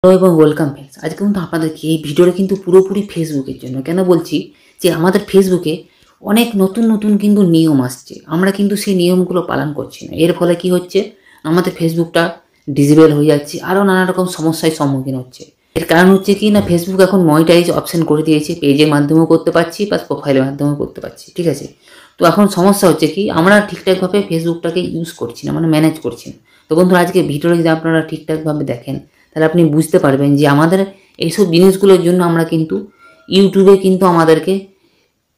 Hello এবং welcome friends. আজকে কিন্তু আপনাদেরকে এই ভিডিওটা কিন্তু পুরোপুরি ফেসবুকের জন্য। কেন বলছি যে আমাদের ফেসবুকে অনেক নতুন নতুন কিন্তু নিয়ম আসছে, আমরা কিন্তু সেই নিয়মগুলো পালন করছি না। এর ফলে কি হচ্ছে, আমাদের ফেসবুকটা ডিসেবল হয়ে যাচ্ছে, আরও নানা রকম সমস্যার সম্মুখীন হচ্ছে। এর কারণ হচ্ছে কি না, ফেসবুক এখন মনিটাইজ অপশন করে দিয়েছে, পেজের মাধ্যমেও করতে পারছি বা প্রোফাইলের মাধ্যমেও করতে পারছি, ঠিক আছে। তো এখন সমস্যা হচ্ছে কি, আমরা ঠিকঠাকভাবে ফেসবুকটাকে ইউজ করছি না, মানে ম্যানেজ করছি না। তো বন্ধুরা, আজকে ভিডিওটা যদি আপনারা ঠিকঠাকভাবে দেখেন তাহলে আপনি বুঝতে পারবেন যে আমাদের এইসব জিনিসগুলোর জন্য আমরা কিন্তু ইউটিউবে কিন্তু আমাদেরকে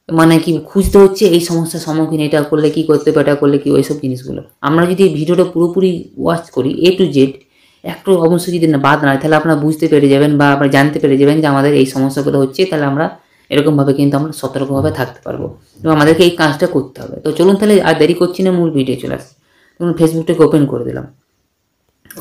মানে কি খুঁজতে হচ্ছে এই সমস্যার সম্মুখীন, এটা করলে কি করতে হবে, এটা করলে কি, ওইসব জিনিসগুলো। আমরা যদি ভিডিওটা পুরোপুরি ওয়াচ করি এ টু জেড, একটু অবশ্যই যদি না বাদ না হয়, তাহলে আপনারা বুঝতে পেরে যাবেন বা আপনারা জানতে পেরে যাবেন যে আমাদের এই সমস্যাগুলো হচ্ছে। তাহলে আমরা এরকমভাবে কিন্তু আমরা সতর্কভাবে থাকতে পারবো এবং আমাদেরকে এই কাজটা করতে হবে। তো চলুন তাহলে আর দেরি করছি না, মূল ভিডিও চলে আসছে। তখন ফেসবুকটাকে ওপেন করে দিলাম।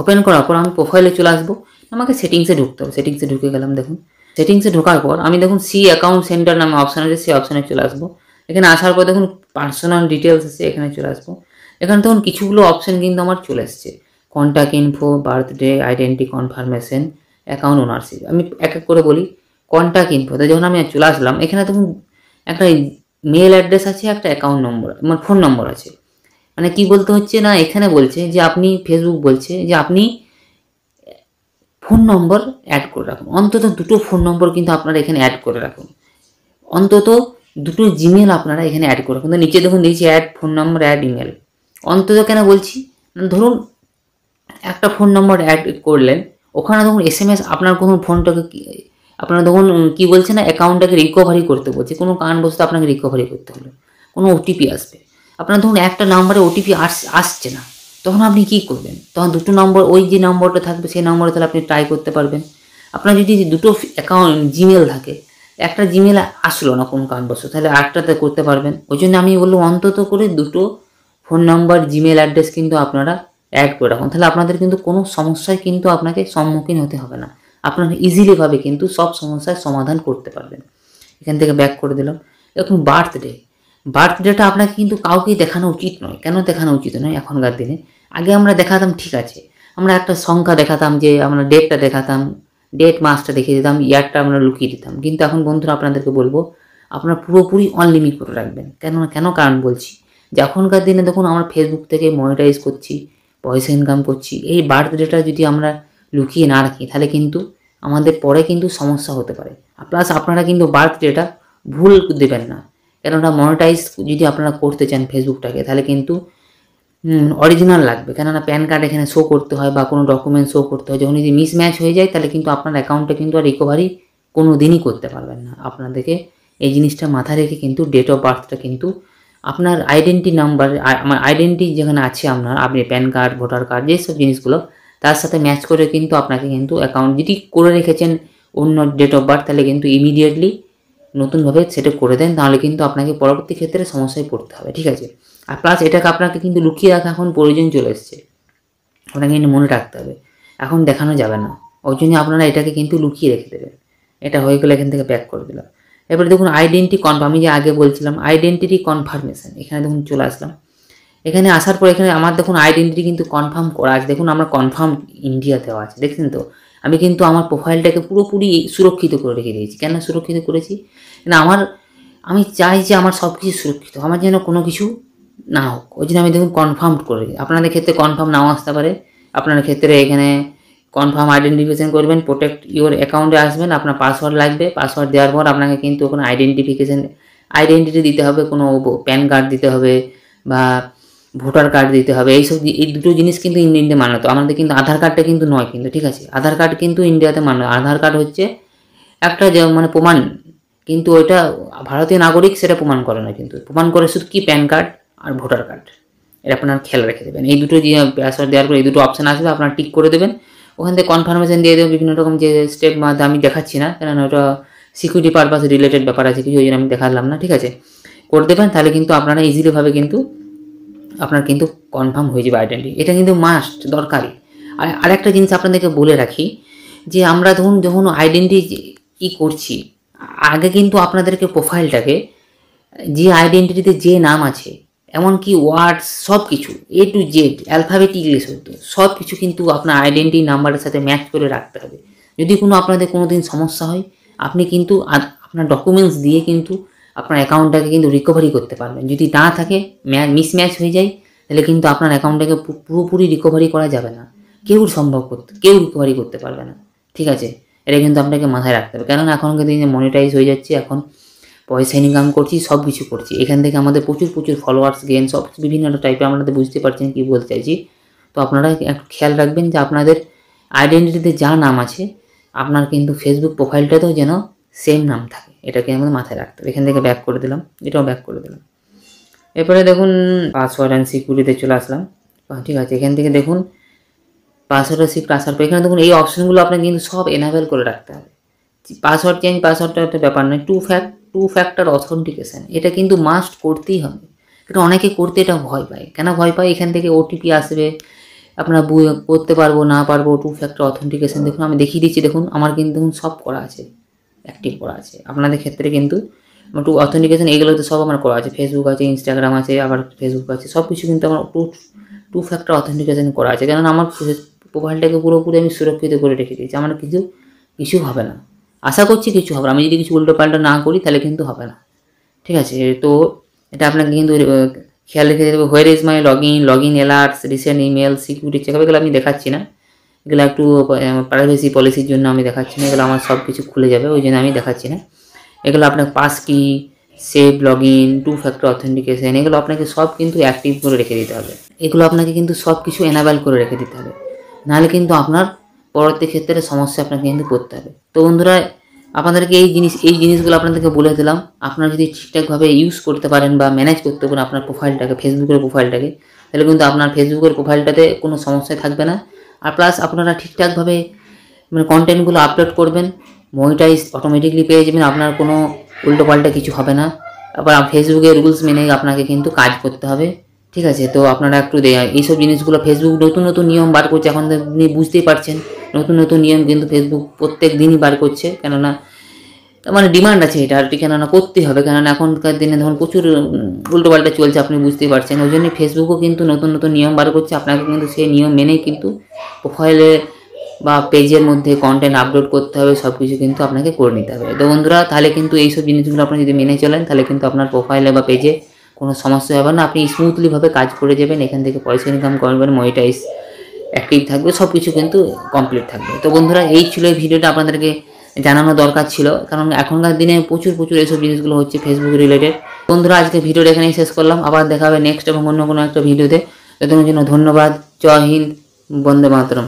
ওপেন করার পর আমি প্রোফাইলে চলে আসবো, আমাকে সেটিংসে ঢুকতে হবে। সেটিংসে ঢুকে গেলাম। দেখুন, সেটিংসে ঢোকার পর আমি দেখুন সি অ্যাকাউন্ট সেন্টার নামে অপশান আছে, সেই অপশানে চলে আসবো। এখানে আসার পর দেখুন পার্সোনাল ডিটেলস আছে, এখানে চলে আসবো। এখানে দেখুন কিছুগুলো অপশান কিন্তু আমার চলে এসছে, contact info, birthday, identity confirmation, account ownership. আমি এক এক করে বলি। কন্ট্যাক্ট ইনফোতে যখন আমি চলে আসলাম, এখানে দেখুন একটা মেল অ্যাড্রেস আছে, একটা অ্যাকাউন্ট নম্বর, আমার ফোন নম্বর আছে। মানে কি বলতে হচ্ছে না, এখানে বলছে যে আপনি, ফেসবুক বলছে যে আপনি ফোন নম্বর অ্যাড করে রাখুন। অন্তত দুটো ফোন নম্বর কিন্তু আপনারা এখানে অ্যাড করে রাখুন। অন্তত দুটো জিমেল আপনারা এখানে অ্যাড করে রাখুন। তো নিচে দেখুন দিয়েছি add phone number, add email. অন্তত কেন বলছি, ধরুন একটা ফোন নম্বর অ্যাড করলেন, ওখানে দেখুন SMS আপনার কোনো ফোনটাকে আপনারা দেখুন কি বলছে না, অ্যাকাউন্টটাকে রিকভারি করতে বলছে। কোনো কারণবশত আপনাকে রিকভারি করতে হলো, কোনো ওটিপি আসবে। আপনার ধরুন একটা নাম্বারে ওটিপি আসছে না, তখন আপনি কী করবেন? তখন দুটো নম্বর, ওই যে নম্বরটা থাকবে সেই নম্বরে তাহলে আপনি ট্রাই করতে পারবেন। আপনার যদি দুটো অ্যাকাউন্ট জিমেল থাকে, একটা জিমেল আসলো না কোনো কারণবশত, তাহলে আরেকটাতে করতে পারবেন। ওই জন্য আমি বলবো অন্তত করে দুটো ফোন নাম্বার, জিমেল অ্যাড্রেস কিন্তু আপনারা অ্যাড করে রাখুন। তাহলে আপনাদের কিন্তু কোনো সমস্যায় কিন্তু আপনাকে সম্মুখীন হতে হবে না, আপনারা ইজিলিভাবে কিন্তু সব সমস্যার সমাধান করতে পারবেন। এখান থেকে ব্যাক করে দিলাম। এখন বার্থডেটা আপনাকে কিন্তু কাউকেই দেখানো উচিত নয়। কেন দেখানো উচিত নয় এখনকার দিনে? আগে আমরা দেখাতাম, ঠিক আছে, আমরা একটা সংখ্যা দেখাতাম, যে আমরা ডেটটা দেখাতাম, ডেট মাসটা দেখিয়ে দিতাম, ইয়ারটা আমরা লুকিয়ে দিতাম। কিন্তু এখন বন্ধুরা আপনাদেরকে বলবো, আপনারা পুরোপুরি অনলিমিট করে রাখবেন। কেন কারণ বলছি, যে এখনকার দিনে দেখুন আমরা ফেসবুক থেকে মনিটাইজ করছি, পয়সা ইনকাম করছি। এই বার্থডেটা যদি আমরা লুকিয়ে না রাখি, তাহলে কিন্তু আমাদের পরে কিন্তু সমস্যা হতে পারে। প্লাস আপনারা কিন্তু বার্থডেটা ভুল দেবেন না, কেননা মনিটাইজ যদি আপনারা করতে চান ফেসবুকটাকে, তাহলে কিন্তু অরিজিনাল লাগবে। কেননা প্যান কার্ড এখানে শো করতে হয় বা কোনো ডকুমেন্ট শো করতে হয়। যখন যদি মিসম্যাচ হয়ে যায়, তাহলে কিন্তু আপনার অ্যাকাউন্টটা কিন্তু আর রিকভারি কোনো দিনই করতে পারবেন না। আপনাদেরকে এই জিনিসটা মাথায় রেখে কিন্তু ডেট অফ বার্থটা কিন্তু আপনার আইডেন্টি নাম্বার, আমার আইডেন্টি যেখানে আছে আপনার, আপনি প্যান কার্ড, ভোটার কার্ড, যেসব জিনিসগুলো তার সাথে ম্যাচ করে কিন্তু আপনাকে কিন্তু অ্যাকাউন্ট যদি করে রেখেছেন অন্য ডেট অফ বার্থ, তাহলে কিন্তু ইমিডিয়েটলি নতুনভাবে সেটা করে দেন, তাহলে কিন্তু আপনাকে পরবর্তী ক্ষেত্রে সমস্যায় পড়তে হবে, ঠিক আছে। আর প্লাস এটাকে আপনাকে কিন্তু লুকিয়ে রাখা এখন প্রয়োজন চলে এসছে, আপনাকে কিন্তু মনে রাখতে হবে, এখন দেখানো যাবে না। ওই জন্য আপনারা এটাকে কিন্তু লুকিয়ে রেখে দেবেন। এটা হয়ে গেলে এখান থেকে ব্যাক করে দিলাম। এবারে দেখুন আইডেন্টি কনফার্ম, আমি যে আগে বলছিলাম আইডেন্টিটি কনফার্মেশন, এখানে দেখুন চলে আসলাম। এখানে আসার পর এখানে আমার দেখুন আইডেন্টিটি কিন্তু কনফার্ম করা আছে। দেখুন আমার কনফার্ম ইন্ডিয়া দেওয়া আছে, দেখছেন তো। আমি কিন্তু আমার প্রোফাইলটাকে পুরোপুরি সুরক্ষিত করে রেখে দিয়েছি। কেন সুরক্ষিত করেছি না, আমি চাই যে আমার সব কিছু সুরক্ষিত, আমার যেন কোনো কিছু না হোক। ওই জন্য আমি দেখুন কনফার্ম করে দিই। আপনাদের ক্ষেত্রে কনফার্ম নাও আসতে পারে। আপনার ক্ষেত্রে এখানে কনফার্ম আইডেন্টিফিকেশন করবেন, প্রোটেক্ট ইওর অ্যাকাউন্টে আসবেন, আপনার পাসওয়ার্ড লাগবে। পাসওয়ার্ড দেওয়ার পর আপনাকে কিন্তু ওখানে আইডেন্টিটি দিতে হবে, কোনো প্যান কার্ড দিতে হবে বা ভোটার কার্ড দিতে হবে। এই দুটো জিনিস কিন্তু ইন্ডিয়াতে মানাতো, আমাদের কিন্তু আধার কার্ডটা কিন্তু নয় কিন্তু, ঠিক আছে। আধার কার্ড কিন্তু ইন্ডিয়াতে মান্য, আধার কার্ড হচ্ছে একটা যে মানে প্রমাণ, কিন্তু ওইটা ভারতীয় নাগরিক সেটা প্রমাণ করে না, কিন্তু প্রমাণ করে শুধু কি প্যান কার্ড আর ভোটার কার্ড। এটা আপনার খেয়াল রেখে দেবেন। এই দুটো যে পাসওয়ার্ড দেওয়ার পর এই দুটো অপশান আসবে, আপনার টিক করে দেবেন। ওখান থেকে কনফার্মেশন দিয়ে দেবেন বিভিন্ন রকম যে স্টেপ মাধ্যমে, আমি দেখাচ্ছি না কেননা ওটা সিকিউরিটি পারপাস রিলেটেড ব্যাপার আছে কিছু, ওই জন্য আমি দেখালাম না, ঠিক আছে। করে দেবেন, তাহলে কিন্তু আপনারা ইজিলিভাবে কিন্তু আপনার কিন্তু কনফার্ম হয়ে যাবে আইডেন্টি। এটা কিন্তু মাস্ট দরকারি। আর আরেকটা জিনিস আপনাদেরকে বলে রাখি, যে আমরা যখন আইডেন্টি করছি, আগে কিন্তু আপনাদেরকে প্রোফাইলটাকে যে আইডেন্টিটিতে যে নাম আছে, এমনকি ওয়ার্ডস সব কিছু A to Z alphabet English হতো, সব কিছু কিন্তু আপনার আইডেন্টি নাম্বারের সাথে ম্যাচ করে রাখতে হবে। যদি কোনো আপনাদের কোনো দিন সমস্যা হয়, আপনি কিন্তু আপনার ডকুমেন্টস দিয়ে কিন্তু আপনার অ্যাকাউন্টটাকে কিন্তু রিকভারি করতে পারবেন। যদি না থাকে, মিসম্যাচ হয়ে যায়, তাহলে কিন্তু আপনার অ্যাকাউন্টটাকে পুরোপুরি রিকভারি করা যাবে না। কেউ রিকভারি করতে পারবে না, ঠিক আছে? এটা কিন্তু আপনাকে মাথায় রাখতে হবে, কেননা এখনকার দিনে মনিটাইজ হয়ে যাচ্ছে, এখন পয়সা ইনকাম করছি, সব কিছু করছি, এখান থেকে আমাদের প্রচুর ফলোয়ার্স গেন, সব বিভিন্ন টাইপের, আপনাদের বুঝতে পারছেন কী বলতে চাইছি। তো আপনারা একটু খেয়াল রাখবেন যে আপনাদের আইডেন্টিটিতে যা নাম আছে, আপনার কিন্তু ফেসবুক প্রোফাইলটাতেও যেন সেম নাম থাকে, এটাকে আমাদের মাথায় রাখতে হবে। এখান থেকে ব্যাক করে দিলাম, এটাও ব্যাক করে দিলাম। এরপরে দেখুন পাসওয়ার্ড অ্যান্ড সিকিউরিটিতে চলে আসলাম, ঠিক আছে? এখান থেকে দেখুন পাসওয়ার্ড শিফট আসার পর এখানে দেখুন এই অপশানগুলো আপনাকে কিন্তু সব এনাবেল করে রাখতে হবে। পাসওয়ার্ড চেঞ্জ, পাসওয়ার্ডটা একটা ব্যাপার নয়, টু ফ্যাক্টর অথেন্টিকেশন, এটা কিন্তু মাস্ট করতেই হবে। এটা অনেকে করতে এটা ভয় পায়। কেন ভয় পায়? এখান থেকে ওটিপি আসবে, আপনারা করতে পারবো না পারবো। টু ফ্যাক্টর অথেন্টিকেশন দেখুন আমি দেখিয়ে দিচ্ছি, দেখুন আমার কিন্তু সব করা আছে, অ্যাক্টিভ করা আছে। আপনাদের ক্ষেত্রে কিন্তু টু অথেন্টিকেশন এগুলো তো সব আমার করা আছে, ফেসবুক আছে, ইনস্টাগ্রাম আছে, আবার ফেসবুক আছে, সব কিছু কিন্তু আমার টু ফ্যাক্টর অথেন্টিকেশন করা আছে। কেননা আমার প্রোফাইলটাকে পুরোপুরি আমি সুরক্ষিত করে রেখে দিয়েছি, আমার কিছু হবে না। আশা করছি কিছু হবে না, আমি যদি কিছু উল্টো পাল্টা না করি তাহলে কিন্তু হবে না, ঠিক আছে? তো এটা আপনাকে কিন্তু খেয়াল রেখে দেবে। Where is my log in alerts, recent email, security check, এগুলো আমি দেখাচ্ছি না, এগুলো একটু প্রাইভেসি পলিসির জন্য আমি দেখাচ্ছি না, এগুলো আমার সব কিছু খুলে যাবে, ওই জন্য আমি দেখাচ্ছি না। এগুলো আপনার passkey, save log in, two factor authentication, এগুলো আপনাকে সব কিন্তু অ্যাক্টিভ করে রেখে দিতে হবে। এগুলো আপনাকে কিন্তু সব কিছু এনাবেল করে রেখে দিতে হবে, নাহলে কিন্তু আপনার পরবর্তী ক্ষেত্রে সমস্যা আপনাকে কিন্তু করতে হবে। তো বন্ধুরা, আপনাদেরকে এই জিনিসগুলো আপনাদেরকে বলে দিলাম। আপনারা যদি ঠিকঠাকভাবে ইউজ করতে পারেন বা ম্যানেজ করতে পারেন আপনার প্রোফাইলটাকে, ফেসবুকের প্রোফাইলটাকে, তাহলে কিন্তু আপনার ফেসবুকের প্রোফাইলটাতে কোনো সমস্যা থাকবে না। আর প্লাস আপনারা ঠিকঠাকভাবে কন্টেন্টগুলো আপলোড করবেন, মনিটাইজ অটোমেটিকলি পেয়ে যাবেন, আপনার কোনো উল্টোপাল্টা কিছু হবে না। আবার ফেসবুকের রুলস মেনে আপনাকে কিন্তু কাজ করতে হবে, ঠিক আছে? তো আপনারা একটু এইসব জিনিসগুলো, ফেসবুক নতুন নিয়ম বার করছে, এখন আপনি বুঝতেই পারছেন, নতুন নিয়ম কিন্তু ফেসবুক প্রত্যেক দিনই বার করছে, কেননা ডিমান্ড আছে এটা, আর কেননা করতেই হবে, কেননা এখনকার দিনে ধরুন প্রচুর উল্টোপাল্টা চলছে, আপনি বুঝতেই পারছেন। ওই জন্য ফেসবুকও কিন্তু নতুন নিয়ম বার করছে, আপনাকে কিন্তু সেই নিয়ম মেনেই কিন্তু প্রোফাইলে বা পেজের মধ্যে কন্টেন্ট আপলোড করতে হবে, সব কিছু কিন্তু আপনাকে করে নিতে হবে। তো বন্ধুরা, তাহলে কিন্তু এইসব জিনিসগুলো আপনি যদি মেনে চলেন, তাহলে কিন্তু আপনার প্রোফাইলে বা পেজে কোনো সমস্যা হবে না, আপনি স্মুথলিভাবে কাজ করে যাবেন, এখান থেকে পয়সা ইনকাম করবেন, মনিটাইজ অ্যাক্টিভ থাকবে, সব কিছু কিন্তু কমপ্লিট থাকবে। তো বন্ধুরা, এই ছিল এই ভিডিওটা, আপনাদেরকে জানানো দরকার ছিল, কারণ এখনকার দিনে প্রচুর এইসব জিনিসগুলো হচ্ছে ফেসবুক রিলেটেড। বন্ধুরা, আজকে ভিডিওটা এখানেই শেষ করলাম, আবার দেখা হবে নেক্সট এবং অন্য কোনো একটা ভিডিওতে। ততক্ষণের জন্য ধন্যবাদ। জয় হিন্দ, বন্দে মাতরম।